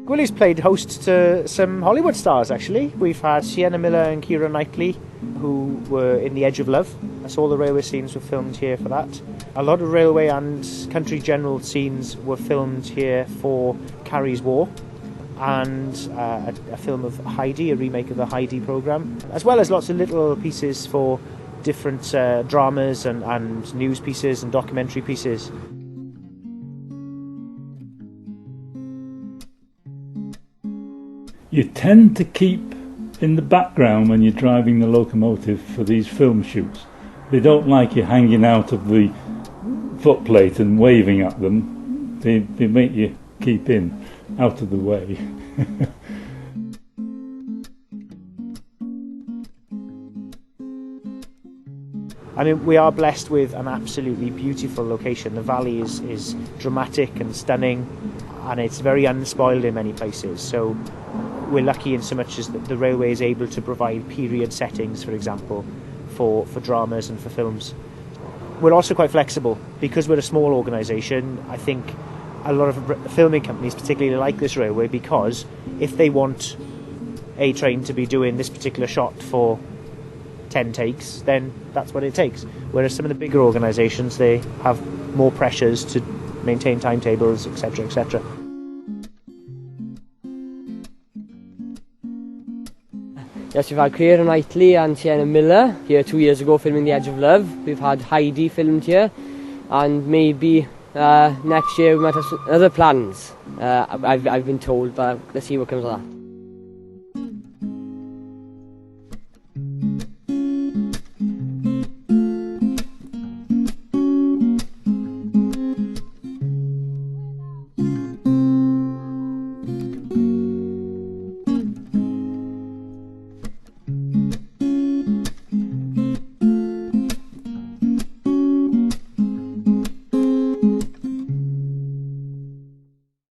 Gwili's played host to some Hollywood stars, actually. We've had Sienna Miller and Keira Knightley, who were in The Edge of Love. That's all the railway scenes were filmed here for that. A lot of railway and country general scenes were filmed here for Carrie's War, and a film of Heidi, a remake of the Heidi programme, as well as lots of little pieces for different dramas and news pieces and documentary pieces. You tend to keep in the background when you're driving the locomotive for these film shoots. They don't like you hanging out of the footplate and waving at them. They make you keep in, out of the way. I mean, we are blessed with an absolutely beautiful location. The valley is dramatic and stunning, and it's very unspoiled in many places. So we're lucky in so much as that the railway is able to provide period settings, for example, for dramas and for films. We're also quite flexible. Because we're a small organisation, I think a lot of filming companies particularly like this railway, because if they want a train to be doing this particular shot for 10 takes, then that's what it takes. Whereas some of the bigger organisations, they have more pressures to maintain timetables, etc., etc. Yes, we've had Keira Knightley and Sienna Miller here 2 years ago filming The Edge of Love. We've had Heidi filmed here, and maybe next year we might have some other plans. I've been told, but let's see what comes of that.